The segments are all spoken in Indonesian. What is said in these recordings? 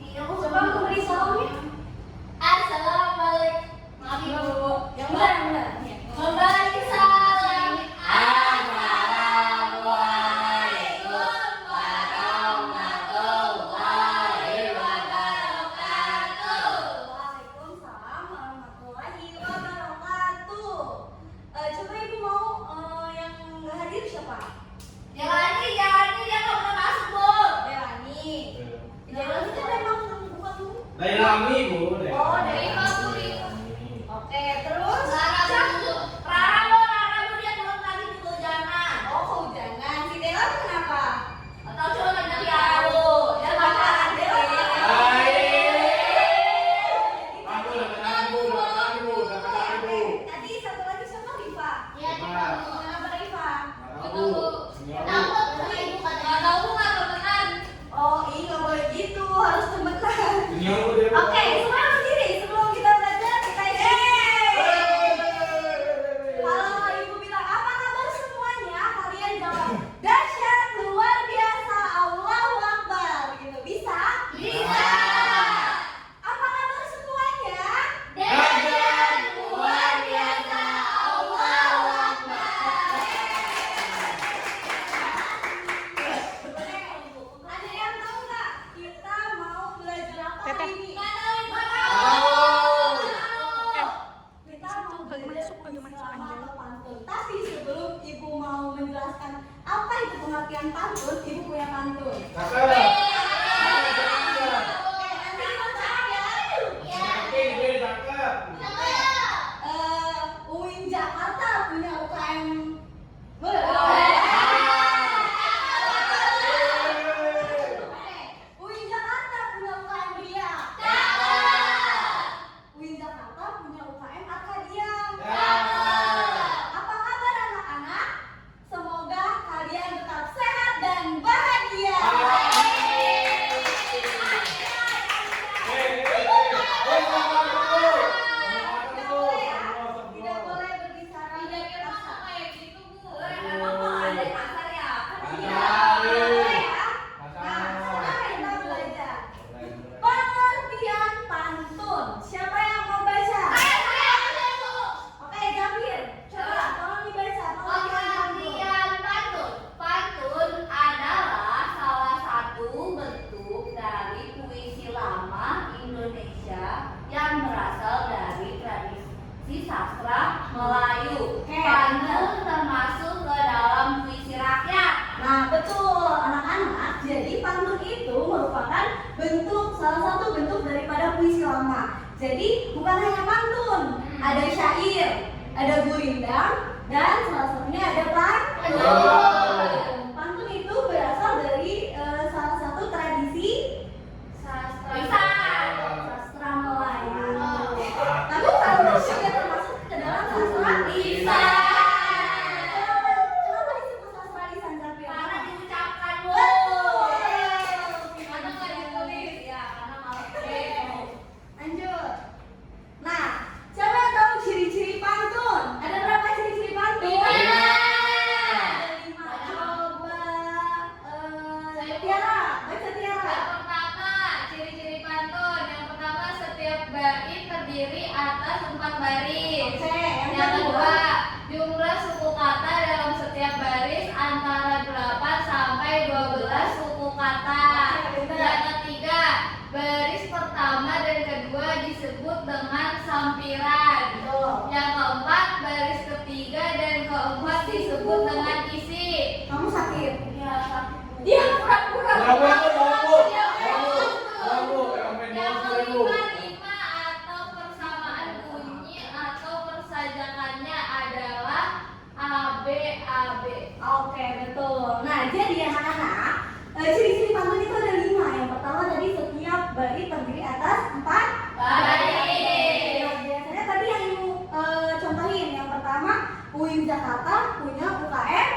Coba memberi salamnya. Assalamualaikum. Maaf ibu. Yang benar. Memberi salam. Assalamualaikum warahmatullahi wabarakatuh. Waalaikumsalam warahmatullahi wabarakatuh. Coba ibu mau yang nggak hadir siapa? Jelani, dia nggak pernah masuk bu. Jelani itu memang bukan bu. Dailami bu. Oh, Dailami. Oke, terus Rara bu dia belum tadi kehujanan. Oh, kehujanan. Si Dela kenapa? Atau cuma lagi jauh. Dia pacaran Dela. Tadi satu lagi siapa? Rifa. Iya, kenapa Rifa? Oh, iya nggak boleh gitu, harus temenan. Oke, semua berdiri sebelum kita belajar kita Kalau ibu bilang apa kabar semuanya, kalian jawab dahsyat, luar biasa, Allahu Akbar. Gitu bisa? Bisa. Apa kabar semuanya? Dahsyat, luar biasa, Allahu Akbar. Ada yang tahu nggak kita mau belajar apa hari ini? Kita mau belajar irama atau pantun. Tapi sebelum ibu mau menjelaskan apa itu pengertian pantun, ibu punya pantun. Oke, nanti dibacakan ya. UIN Jakarta punya UKM. UIN Jakarta punya UKM Ria. UIN Jakarta punya UKM Arkadia. Apa kabar anak-anak? Semoga kalian tetap sehat dan bahagia. Tidak boleh berbicara. Tidak biasa kayak gitu bu. Ada kasar ya. Tidak boleh ya. Nah, sekarang kita belajar pengertian pantun. Siapa yang mau baca? Oke, Jabir, coba tolong dibaca pengertian pantun. Pantun adalah salah satu bentuk dari puisi lama Indonesia yang berasal dari tradisi sastra Melayu. Pantun termasuk ke dalam puisi rakyat. Nah, betul anak-anak. Jadi pantun itu merupakan salah satu bentuk daripada puisi lama. Jadi bukan hanya pantun, ada syair, ada gurindam, dan salah satunya ada pantun. Pantun itu berasal dari salah satu tradisi sastra Melayu. Tapi pantun juga termasuk ke dalam sastra lisan. Kenapa disebut sastra lisan, Jabir? Karena diucapkan bu. Betul. Karena nggak ditulis ya, karena malas. Lanjut. Nah, siapa yang tahu ciri-ciri pantun? Ada berapa ciri-ciri pantun? 5. Ada 5. Coba Tiara, baca Tiara. Yang pertama, ciri-ciri pantun. Yang pertama, setiap bait terdiri atas 4 baris. Oke, yang Yang kedua. kedua, jumlah suku kata dalam setiap baris antara 8 sampai 12 suku kata. Oke, benar. Yang ketiga, baris pertama dan kedua disebut dengan sampiran. Betul. Yang keempat, baris ketiga dan keempat disebut dengan isi. Kamu sakit? Ya, sakit. Dia pura-pura. Yang kelima, rima atau persamaan bunyi atau persajangannya adalah ABAB. Oke, betul. Nah, jadi anak-anak, ciri-ciri pantun itu ada 5. Yang pertama tadi setiap bait terdiri atas 4 Baris. Nah, biasanya tadi yang contohin. Yang pertama, UIN Jakarta punya UKM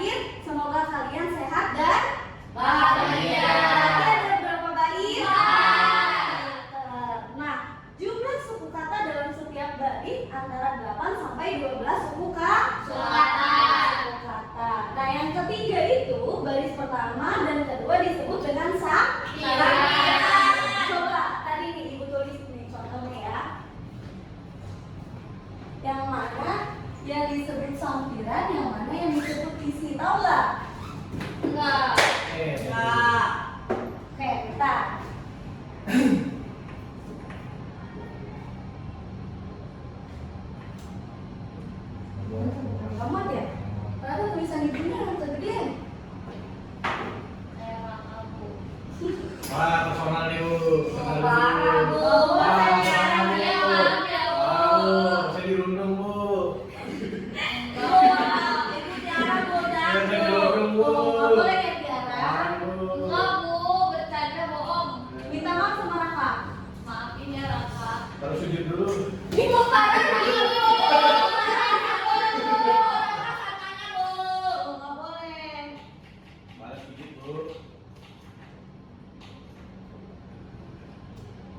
terakhir, semoga kalian sehat dan Bahagia. Berarti ada berapa baris? 4. Nah, jumlah suku kata dalam setiap baris antara 8 sampai 12 suku kata. Nah, yang ketiga itu baris pertama dan kedua disebut dengan sampiran. Coba tadi nih Ibu tulis nih contohnya ya. Yang mana yang disebut sampiran, yang mana yang disebut isi, tahu nggak? Enggak. Nggak. Oke, bentar. Gampang ya? Ternyata tulisan ibunya yang kegedean. Kayak aku. Wah, personal nih, Bu. Personal Parah, Bu. Wah, Saya personal nih, ya, Bu. maaf ya, Bu. Wah, Bu. Saya dirundung, Bu. Ibu Tiara bodoh. Saya dirundung, Bu. Nggak boleh ya Tiara. Wah, Bu. Enggak, Bu. Bercanda bohong. Minta maaf sama Raka. Maafin ya, Raka. Taruh sujud dulu. Ibu parah nih. Nggak boleh. Balas sujud, Bu.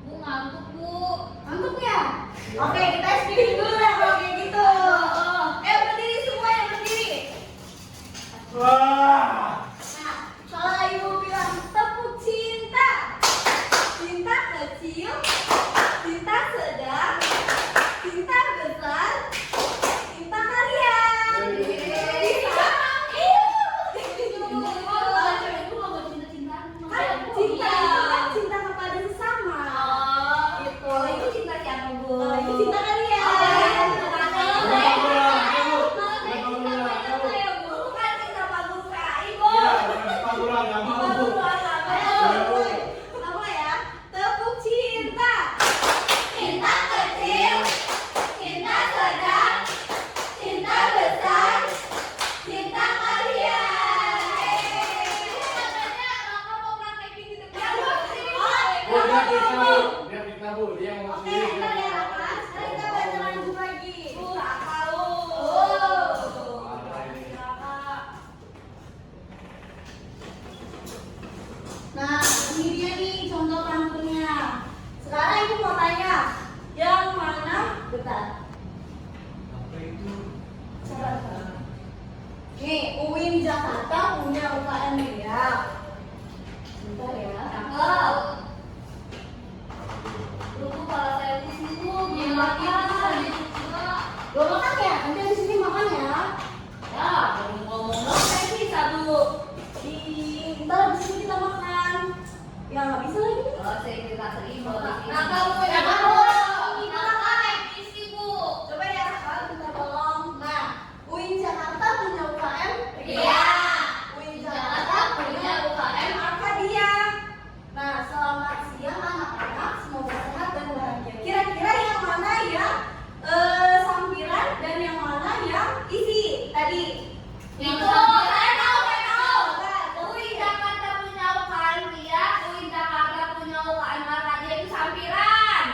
Bu ngantuk, Bu. Ngantuk ya? Oke, kita spinning dulu lah kalau kayak gitu. Berdiri semua yang berdiri. Wah. Nah, kalau ibu bilang tepuk cinta, cinta kecil, cinta sedang, cinta besar, cinta kalian. Bisa? Iya. Kan cinta itu kan cinta kepada sesama. Gitu. Itu cinta siapa, Bu? Itu cinta kalian. Ya, sepatu lah, nggak mau, Bu. Tepuk cinta. Cinta kecil, cinta sedang, cinta besar, cinta kalian. Bu, dia fitnah, Bu. Dia fitnah, Bu. Dia mau Oke, sendiri. kita lihat atas. Sekarang kita baca lanjut lagi. Nah, ini dia nih contoh pantunnya. Sekarang ibu mau tanya, yang mana? Bentar. Apa itu? Coba. Nih, UIN Jakarta punya UKM dia. Bentar ya. Cakep. Lu kepala saya pusing, Bu. Gimana? Lo makan ya? Nanti di sini makan ya. Ya, baru ngomong dong, saya bisa, Bu. Ntar di sini kita makan. Ya nggak bisa lagi. Oh, saya kita terima. Nah, kamu ya, Nah, kamu. Kakak revisi, Bu. Coba ya, Kak, bentar tolong. Nah, UIN Jakarta punya UKM. Iya. UIN Jakarta Jakarta punya UKM. apa dia? Nah, selamat siang anak-anak, semoga sehat dan bahagia. Kira-kira yang mana yang sampiran dan yang mana yang isi tadi? Itu, saya tahu. UI Jakarta punya UKM dia, UI Jakarta punya UKM Arkadia itu sampiran.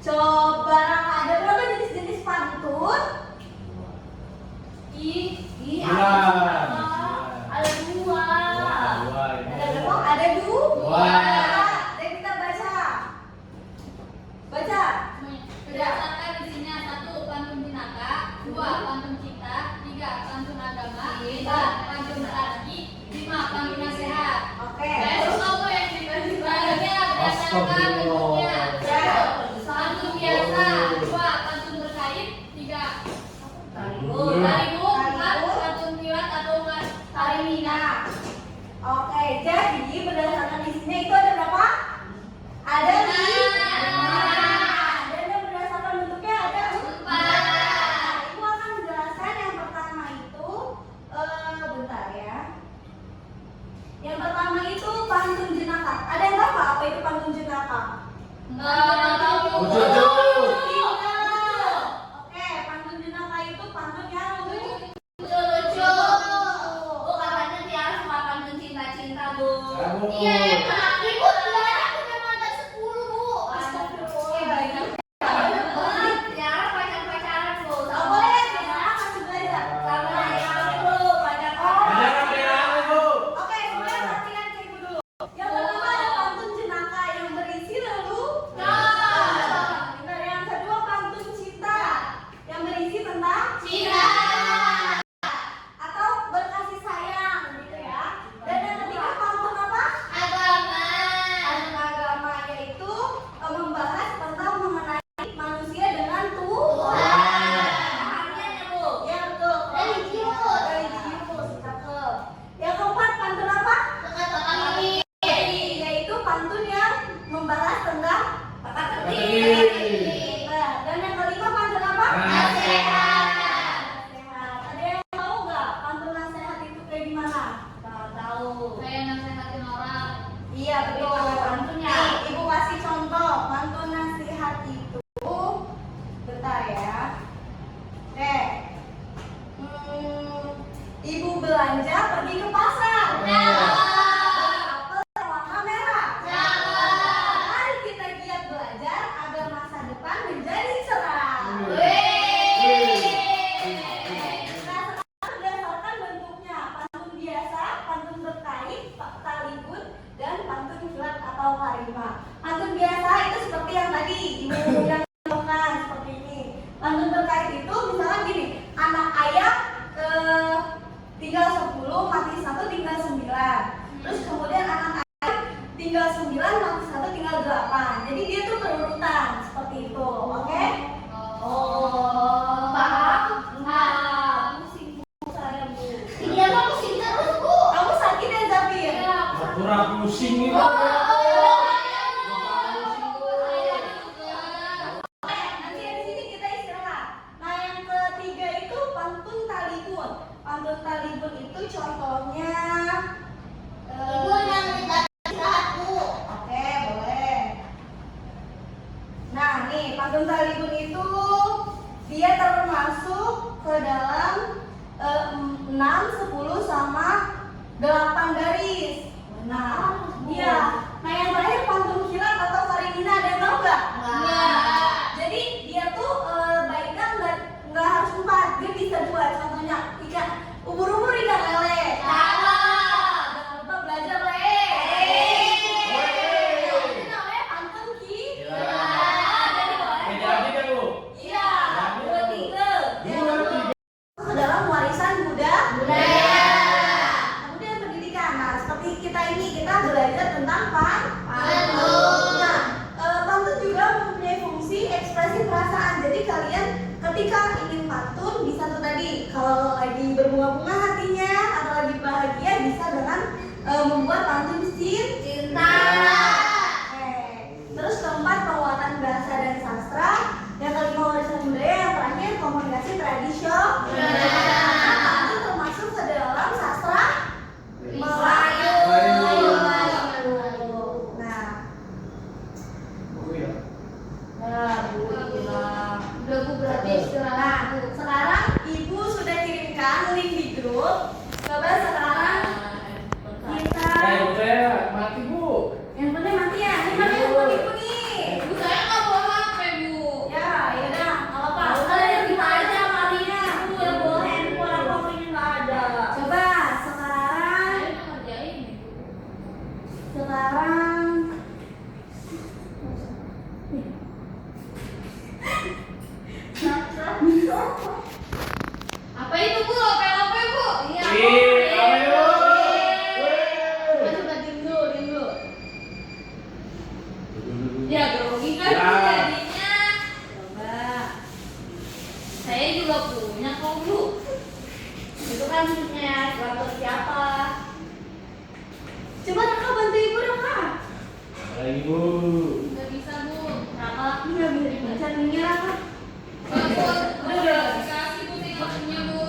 Coba ada berapa jenis-jenis pantun? Bulan. Ada dua. Dua ini. Ada berapa? Ada dua. Dua. Dan kita baca. Baca. Berdasarkan isinya: 1. Pantun Pinaka, 2. Pantun Cita, 3. Pantun Agama, 4. Pantun Berarti, 5. Pantun Nasihat. Oke. Terus kamu yang dibagi bagiannya berdasarkan bentuknya. 1. Pantun biasa, 2. Pantun berkait, 3. Tarigun, 4. Pantun pilat atau tari minang. Oke, jadi berdasarkan isinya itu ada berapa? Ada 5. Dan yang berdasarkan bentuknya ada 4. Ibu akan menjelaskan yang pertama itu, bentar ya. Yang pertama itu pantun jenaka. Ada yang tahu nggak apa itu pantun jenaka? Enggak tahu. Lucu. Oke, pantun jenaka itu pantun yang Lucu. Bu, katanya Tiara suka pantun cinta-cinta, Bu. Kamu. Iya, emang. Ibu, Tiara punya mantan 10, Bu. Astagfirullah. Tiara pacar-pacaran, Bu. Nggak boleh, Tiara masih belajar. Sama Tiara, Bu. Pacar. Jangan berangan, Bu. Oke, semuanya perhatikan ke ibu dulu. Yang pertama ada pantun jenaka yang berisi lalu. Nah, yang kedua pantun cinta yang berisi tentang Cinta. atau berkasih sayang gitu ya. Dan yang ketiga pantun apa? Agama. Pantun agama yaitu membahas tentang mengenai manusia dengan Tuhan. Artinya, Bu. Ya betul. Religius. Religius, cakep. Yang keempat pantun apa? Teka-teki. Yaitu pantun yang membahas tentang Teka-teki. Nah, dan yang kelima pantun apa? Nasihat. Nasihat. Ada yang tahu nggak pantun nasihat itu kayak gimana? Tahu. Kayak nasehatin orang. Iya betul. Pantunnya. Nih, Ibu kasih contoh pantun nasihat itu. Bentar ya. Oke. Ibu belanja pergi ke pasar. Apel yang warna merah. Mari kita giat belajar agar masa depan menjadi cerah. Nah, sekarang berdasarkan bentuknya, pantun biasa, pantun berkait, taligun, dan pantun kilat atau karima. Pantun biasa itu seperti yang tadi Ibu yang contohkan seperti ini. Pantun berkait itu misalkan gini, anak ayam tinggal 10, mati 1 tinggal 9. Terus kemudian anak ayam tinggal 9, mati 1 tinggal 8. Jadi dia tuh berurutan seperti itu, oke? Paham? Pusing Bu saya Bu. Iya, Pak, pusing terus, Bu. Kamu sakit ya Zafir? Pura pusing itu. Nanti di sini kita istirahat. Nah yang ketiga itu pantun talibun. Pantun talibun itu contohnya. Ibu yang minta istirahat, Bu. Oke boleh. Nah nih pantun talibun itu dia termasuk ke dalam 6, 10 sama 8 garis. Nah, iya. Nah yang terakhir pantun kilat atau karimina ada yang tahu nggak? Nggak. Jadi dia tuh baiknya nggak harus 4, dia bisa 2. Contohnya ikan ubur-ubur, ikan lele. Jangan lupa belajar le. Ini namanya pantun Jadi kan, Bu. Iya. 2, 3. Adalah warisan budaya. Kemudian pendidikan. Nah, seperti kita ini kita belajar tentang pantun. Nah, pantun juga mempunyai fungsi ekspresi perasaan. Jadi kalian ketika ingin pantun bisa tuh tadi kalau lagi berbunga-bunga hatinya atau lagi bahagia bisa dengan membuat pantun cinta. Terus keempat penguatan bahasa dan sastra. Yang kelima warisan budaya. Yang terakhir komunikasi tradisional. Pantun termasuk ke dalam sastra Melayu. Nah, Bu bilang. Udah, Bu, berarti istirahat, Bu. Sekarang Ibu sudah kirimkan link di grup. Coba sekarang kita kan Ya. jadinya. Coba. Saya juga punya kok Bu. Itu kan punya suatu siapa? Coba Raka bantu ibu Raka. Lagi Bu. Nggak bisa Bu. Kenapa? Nggak bisa dibaca nih Raka. Udah dikasih Bu tinggalnya Bu.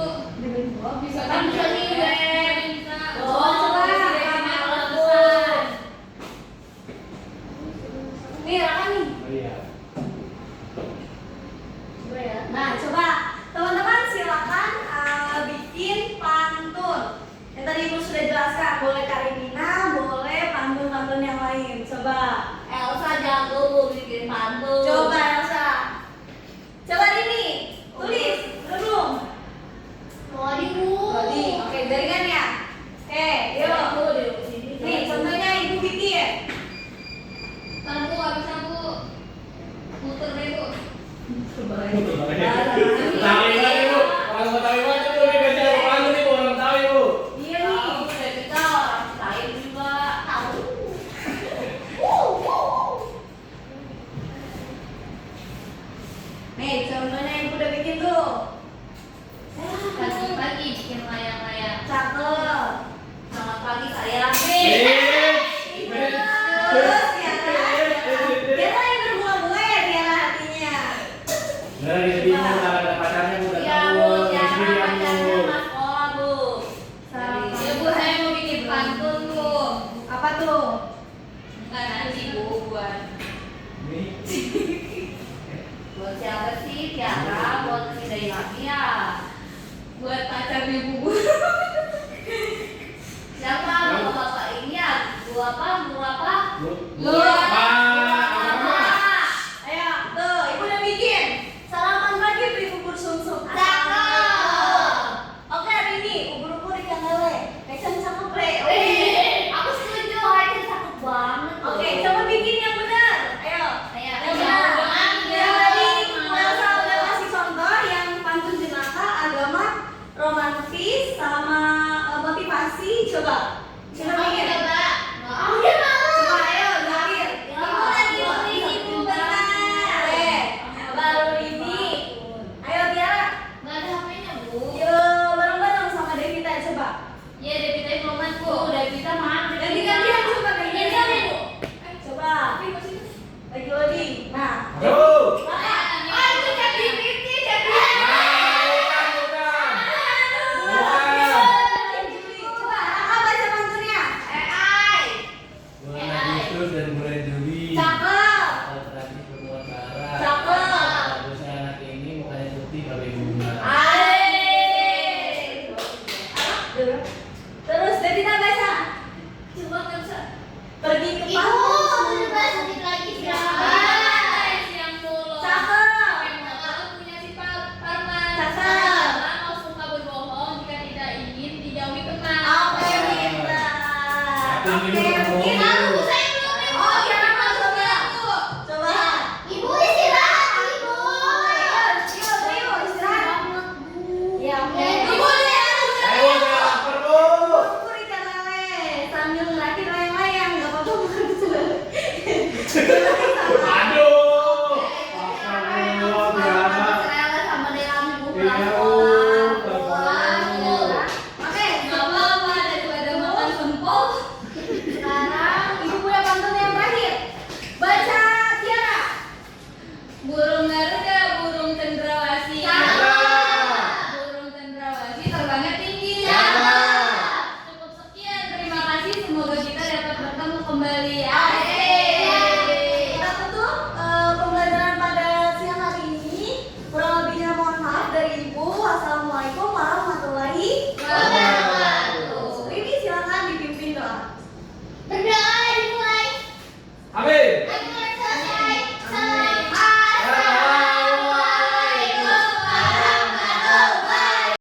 Oh, Bisa kan bisa nih bisa. Coba. Nih Raka nih. Oh iya. Coba ya. Nah, coba teman-teman silakan bikin pantun. Yang tadi Ibu sudah jelaskan, boleh Karimina, boleh pantun-pantun yang lain. Coba. Elsa jago Bu bikin pantun. Coba Elsa. Coba ini, tulis. Udah belum? Tadi Bu. Tadi. Oke, jaringan ya. Oke, yuk. Nih, contohnya Ibu bikin. Ntar Bu nggak bisa Bu. Muter deh Bu. Tahu lagi Bu. Orang mau tahu aja Bu. Ini baca apa nih Bu? Orang tahu Bu. Iya nih. Tahu udah kita orang lain juga tahu. Nih, contohnya Ibu udah bikin tuh. Pagi-pagi bikin layang-layang. Cakep. Selamat pagi saya. Terus Tiara yang berbunga-bunga ya Tiara hatinya. Nah, dia bingung ada pacarnya Bu. Iya Bu, Tiara pacarnya mas sekolah Bu. Sama. Ya Bu, saya mau bikin pantun Bu. Apa tuh? Bukan nanti Bu, buat siapa sih Tiara? Buat si dari lagi ya. Buat pacar ibu Bu. Siapa bapak-bapak ini ya? Bu apa? Bu apa? Bu apa? Ayo, tuh, Ibu udah bikin. Salaman pagi beli bubur sumsum. Cakep. Oke, hari ini ubur-ubur ikan lele. Action cakep, Bre. Aku setuju, itu cakep banget. Oke, coba bikin yang benar. Ayo. Ayo, Yang ayo. benar. Yang tadi Elsa udah kasih contoh yang pantun jenaka, agama, romantis, sama motivasi. Coba. Coba bikin. Aku dia malu. Coba ayo, Zahir. Ya, Ibu lagi aku nulis, bisa Ibu pintar. benar. Baru ini. Ayo Tiara. Nggak ada HP-nya Bu. Yo, bareng-bareng sama Devita coba. Iya, Devita belum main Bu. Devita mana? Ganti-gantian coba ganti-gantian. Bu. Coba. Lagi. Nah. Halo.